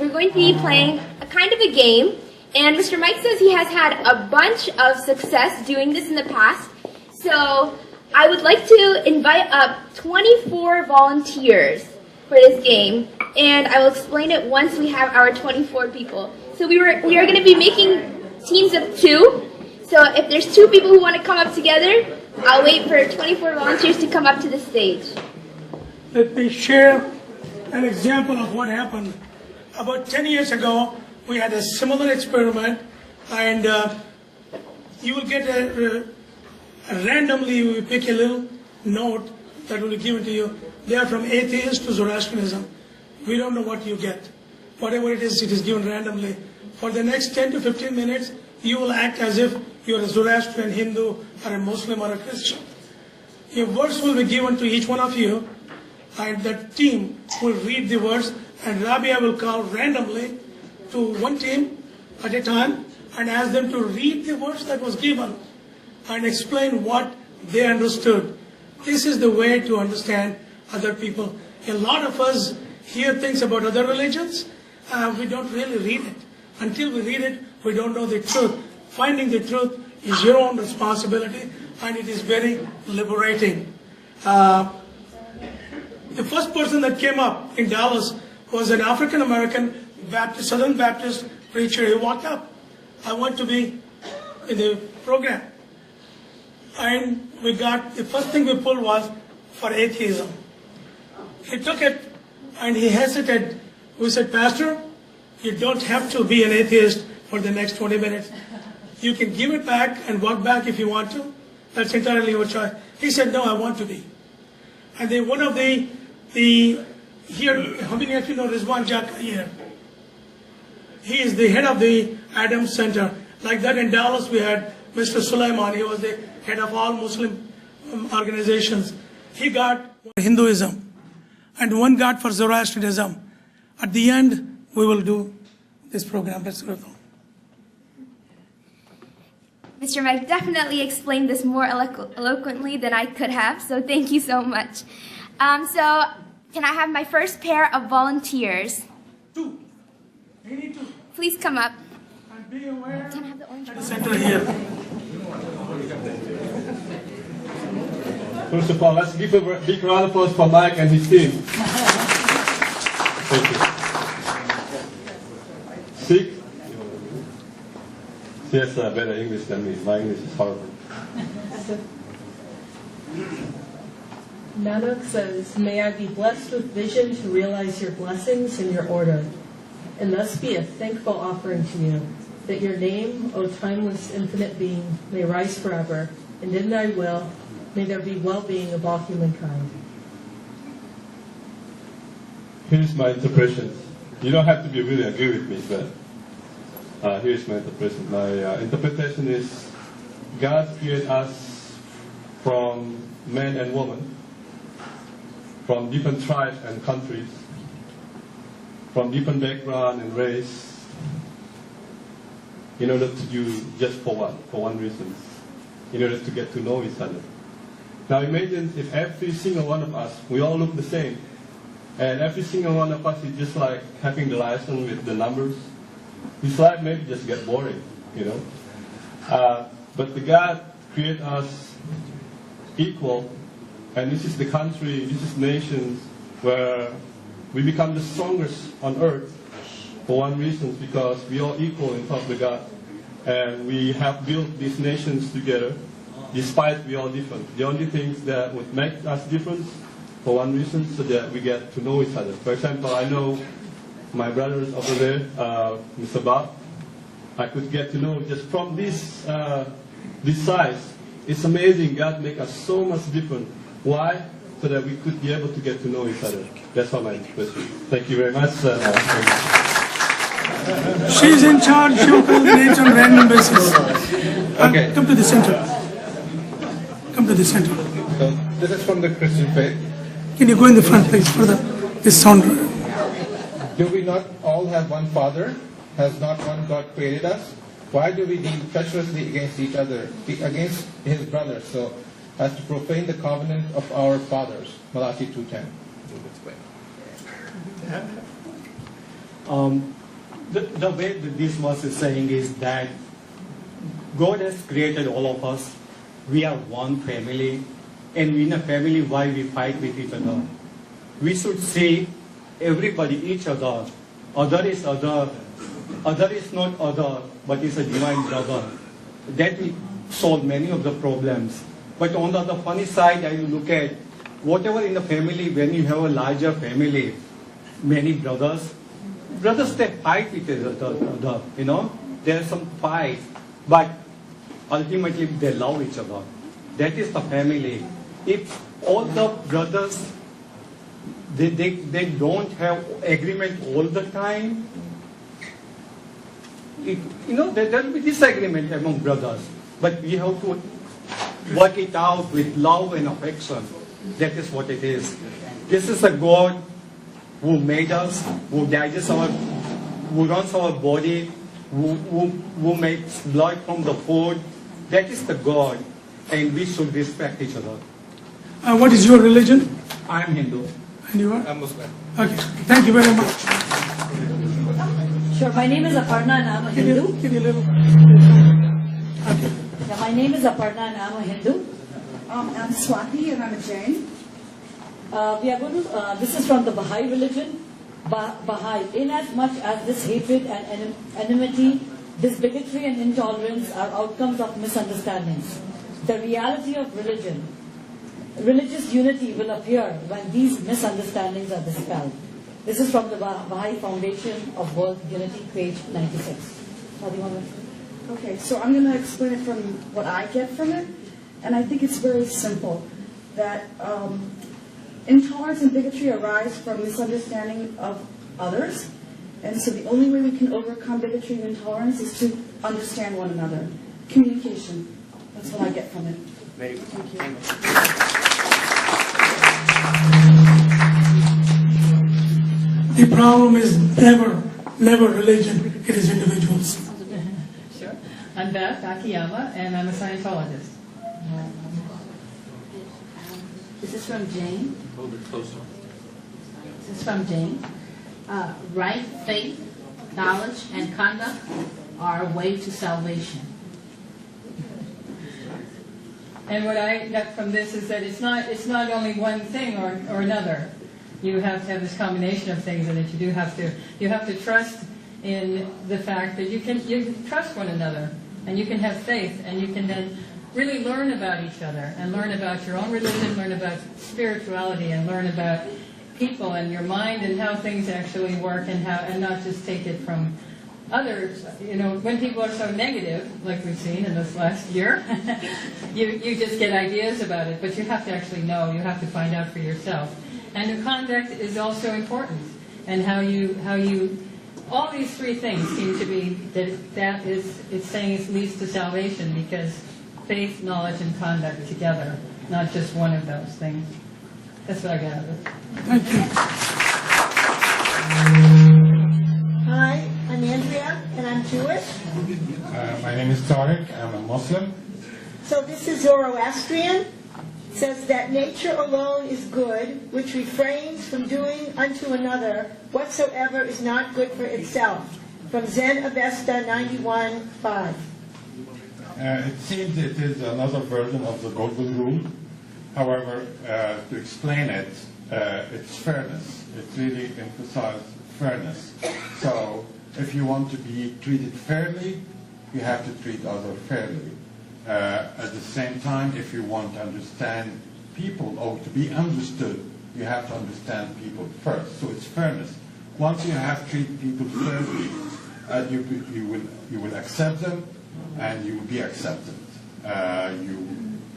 we're going to be playing a kind of a game, and Mr. Mike says he has had a bunch of success doing this in the past, so I would like to invite up 24 volunteers for this game, and I will explain it once we have our 24 people. So we are going to be making teams of 2, so if there's 2 people who want to come up together, I'll wait for 24 volunteers to come up to the stage. Let me share an example of what happened. About 10 years ago, we had a similar experiment, and you will get randomly, we pick a little note that will be given to you. They are from atheist to Zoroastrianism. We don't know what you get. Whatever it is given randomly. For the next 10 to 15 minutes, you will act as if you're a Zoroastrian, Hindu, or a Muslim, or a Christian. A verse will be given to each one of you, and the team will read the verse, and Rabia will call randomly to one team at a time and ask them to read the verse that was given and explain what they understood. This is the way to understand other people. A lot of us hear things about other religions, we don't really read it. Until we read it, we don't know the truth. Finding the truth is your own responsibility, and it is very liberating. The first person that came up in Dallas was an African-American Baptist, Southern Baptist preacher. He walked up. I want to be in the program. And we got, the first thing we pulled was for atheism. He took it and he hesitated. We said, Pastor, you don't have to be an atheist for the next 20 minutes. You can give it back and walk back if you want to. That's entirely your choice. He said, no, I want to be. And then one of the here, how many of you know Rizwan Jaka here? He is the head of the Adams Center. Like that in Dallas we had Mr. Sulaiman. He was the head of all Muslim organizations. He got Hinduism and one got for Zoroastrianism. At the end, we will do this program. Let's go. Mr. Mike definitely explained this more eloquently than I could have, so thank you so much. So, can I have my first pair of volunteers? 2. We need 2. Please come up. And be aware Can I have the orange one? center here. First of all, let's give a big round of applause for Mike and his team. Thank you. 6. She has better English than me. My English is horrible. Nanak says, may I be blessed with vision to realize your blessings in your order, and thus be a thankful offering to you, that your name, O timeless infinite being, may rise forever, and in thy will, may there be well-being of all humankind. Here's my interpretation. You don't have to be really agree with me, but here's my interpretation. My interpretation is God created us from man and woman, from different tribes and countries, from different background and race, in order to do just for one reason, in order to get to know each other. Now imagine if every single one of us, we all look the same, and every single one of us is just like having the license with the numbers. This life maybe just get boring, you know. But the God created us equal, and this is the country, this is nations where we become the strongest on earth for one reason, because we are equal in front of the God, and we have built these nations together, despite we are different. The only things that would make us different for one reason, so that we get to know each other. For example, I know my brothers over there, Mr. Bob, I could get to know just from this size. It's amazing. God make us so much different. Why? So that we could be able to get to know each other. That's all my question. Thank you very much. She's in charge. She will call the names on random basis. Okay. Come to the center. Come to the center. So this is from the Christian faith. Can you go in the front, please, for this sound? Do we not all have one Father? Has not one God created us? Why do we deal treacherously against each other, against his brothers, so as to profane the covenant of our fathers? Malachi 2:10. The way that this verse is saying is that God has created all of us. We are one family, and in a family, why we fight with each other? We should see everybody, each other. Other is other. Other is not other, but is a divine brother. That will solve many of the problems. But on the funny side, I look at whatever in the family, when you have a larger family, many brothers they fight with each other, you know. There are some fights, but ultimately they love each other. That is the family. If all the brothers, they don't have agreement all the time, there will be disagreement among brothers. But we have to work it out with love and affection. That is what it is. This is a God who made us, who runs our body, who makes blood from the food. That is the God, and we should respect each other. What is your religion? I am Hindu. And you are? I'm Muslim. Okay, thank you very much. Sure, my name is Aparna and I'm a Give you Hindu. a little. Okay. Yeah, my name is Aparna and I'm a Hindu. I'm Swati and I'm a Jain. We are going to, this is from the Baha'i religion. Baha'i, inasmuch as this hatred and enmity, this bigotry and intolerance are outcomes of misunderstandings. The reality of religion, religious unity will appear when these misunderstandings are dispelled. This is from the Baha'i Foundation of World Unity, page 96. How do you want to? Okay, so I'm going to explain it from what I get from it. And I think it's very simple, that intolerance and bigotry arise from misunderstanding of others. And so the only way we can overcome bigotry and intolerance is to understand one another. Communication. That's what I get from it. Thank you. The problem is never religion, it is individuals. Sure. I'm Beth Akiyama, and I'm a Scientologist. This is from Jane. A little bit closer. This is from Jane. Right faith, knowledge, and conduct are a way to salvation. And what I got from this is that it's not only one thing or another. You have to have this combination of things, and that you have to trust in the fact that you can trust one another, and you can have faith, and you can then really learn about each other, and learn about your own religion, learn about spirituality, and learn about people and your mind and how things actually work, and not just take it from others. You know, when people are so negative, like we've seen in this last year, you just get ideas about it, but you have to actually know. You have to find out for yourself. And the conduct is also important, and how you all these three things seem to be that is it's saying it leads to salvation, because faith, knowledge, and conduct together, not just one of those things. That's what I got out of it. Thank you. Hi, I'm Andrea, and I'm Jewish. My name is Tariq. I'm a Muslim. So this is Zoroastrian. It says that nature alone is good, which refrains from doing unto another whatsoever is not good for itself. From Zen Avesta 91:5. It seems it is another version of the golden rule. However, to explain it, it's fairness. It really emphasizes fairness. So if you want to be treated fairly, you have to treat others fairly. At the same time, if you want to understand people or to be understood, you have to understand people first. So it's fairness. Once you have treated people fairly, you will accept them, and you will be accepted.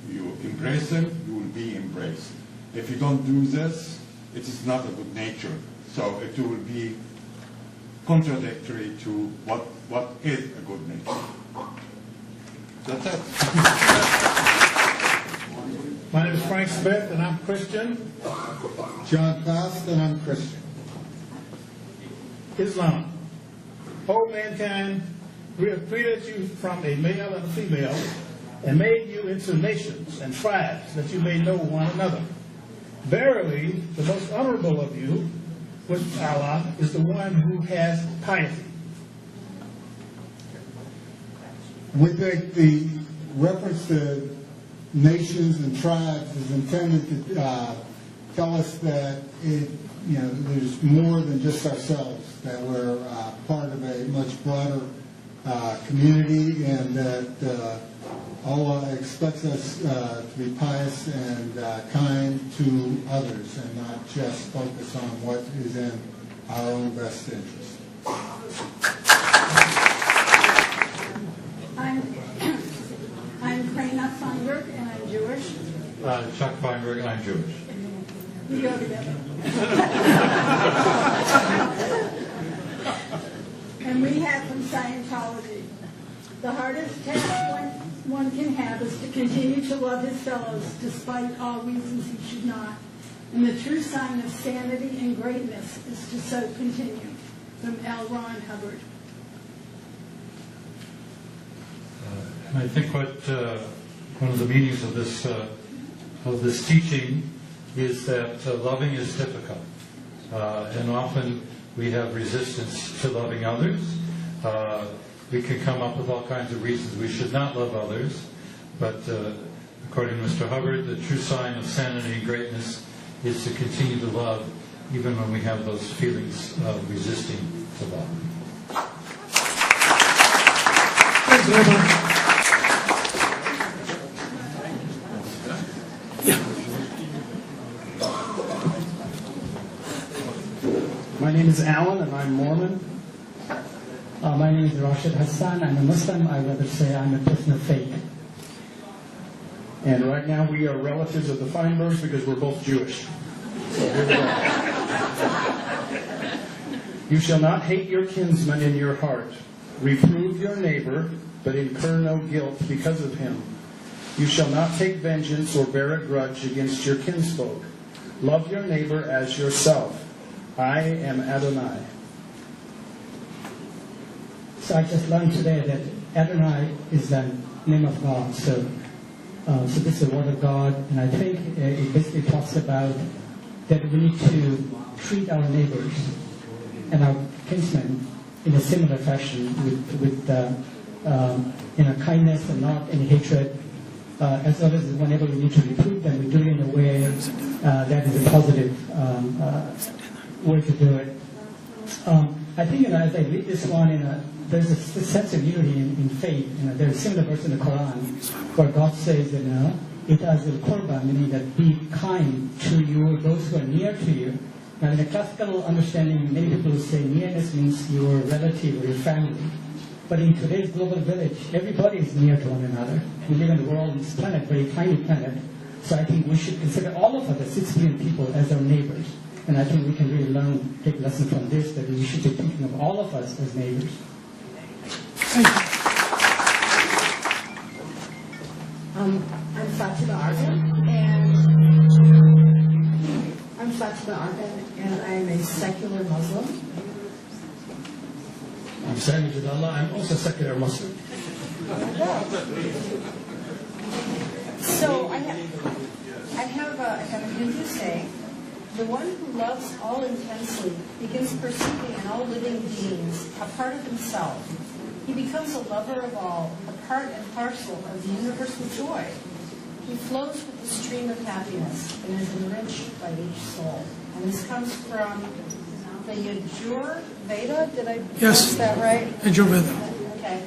You embrace them, you will be embraced. If you don't do this, it is not a good nature. So it will be contradictory to what is a good nature. That's it. My name is Frank Smith, and I'm Christian. John Fast, and I'm Christian. Islam. O mankind, we have created you from a male and a female, and made you into nations and tribes, that you may know one another. Verily, the most honorable of you with Allah is the one who has piety. We think the reference to nations and tribes is intended to tell us that there's more than just ourselves, that we're part of a much broader community, and that Allah expects us to be pious and kind to others, and not just focus on what is in our own best interest. I'm Prerna Feinberg, and I'm Jewish. Chuck Feinberg, and I'm Jewish. We go together. And we have from Scientology. The hardest task one can have is to continue to love his fellows despite all reasons he should not. And the true sign of sanity and greatness is to so continue. From L. Ron Hubbard. And I think what one of the meanings of this teaching is that loving is difficult, and often we have resistance to loving others. We can come up with all kinds of reasons we should not love others, but according to Mr. Hubbard, the true sign of sanity and greatness is to continue to love even when we have those feelings of resisting to love. Thanks, Reverend. My name is Alan, and I'm Mormon. My name is Rashid Hassan. I'm a Muslim. I rather say I'm a person of faith. And right now we are relatives of the Feinbergs because we're both Jewish. So here we go. You shall not hate your kinsman in your heart. Reprove your neighbor, but incur no guilt because of him. You shall not take vengeance or bear a grudge against your kinsfolk. Love your neighbor as yourself. I am Adonai. So I just learned today that Adonai is the name of God. So this is the word of God, and I think it basically talks about that we need to treat our neighbors and our kinsmen in a similar fashion, with kindness and not any hatred. As well as whenever we need to reprove them, we do it in a way that is a positive way to do it. I think as I read this one, there's a sense of unity in faith. There's a similar verse in the Quran where God says, "It is al-Qurba," meaning that be kind to those who are near to you. Now, in a classical understanding, many people will say nearness means your relative or your family. But in today's global village, everybody is near to one another. We live in the world, this planet, very tiny planet. So I think we should consider all of us, the 6 billion people, as our neighbors. And I think we can really take lesson from this, that we should be thinking of all of us as neighbors. I'm Fatima Arkan, and I'm a secular Muslim. I'm Sami Jadallah. I'm also a secular Muslim. So I have a Hindu saying, the one who loves all intensely begins perceiving in all living beings a part of himself. He becomes a lover of all, a part and parcel of the universal joy. He flows with the stream of happiness and is enriched by each soul. And this comes from the Yajur Veda. Did I pronounce that right? Yajur Veda. Okay.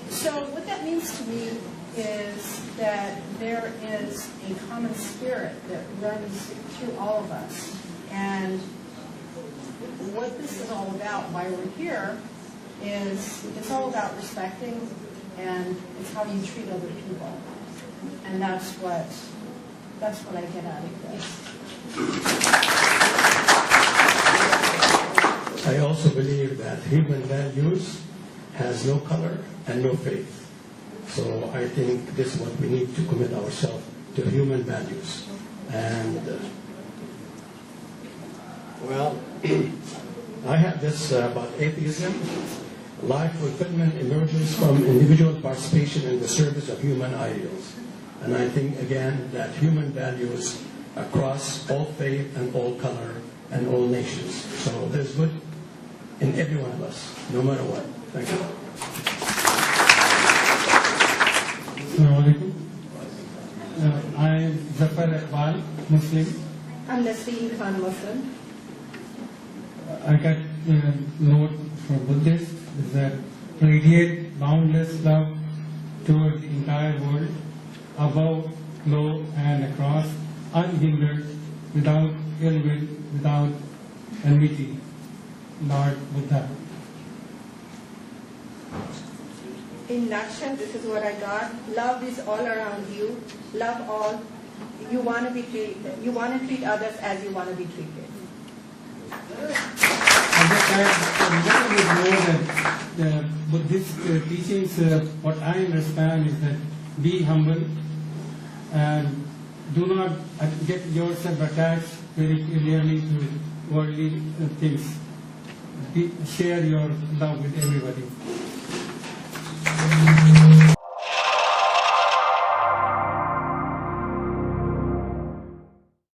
So what that means to me is that there is a common spirit that runs through all of us. And what this is all about, why we're here, is it's all about respecting, and it's how you treat other people. And that's what I get out of this. I also believe that human values has no color and no faith. So I think this is what we need to commit ourselves to, human values. And I have this about atheism. Life fulfillment emerges from individual participation in the service of human ideals. And I think, again, that human values across all faith and all color and all nations. So there's good in every one of us, no matter what. Thank you. Assalamu alaikum. I am Zafar Iqbal, Muslim. I'm Nasreen Khan, Muslim. I got a note from Buddhist is that radiate boundless love toward the entire world, above, below, and across, unhindered, without ill will, without enmity. Lord Buddha. In nutshell, this is what I got. Love is all around you. Love all. You want to treat others as you want to be treated. I would know that the Buddhist teachings, what I understand is that be humble and do not get yourself attached very clearly to worldly things. Share your love with everybody.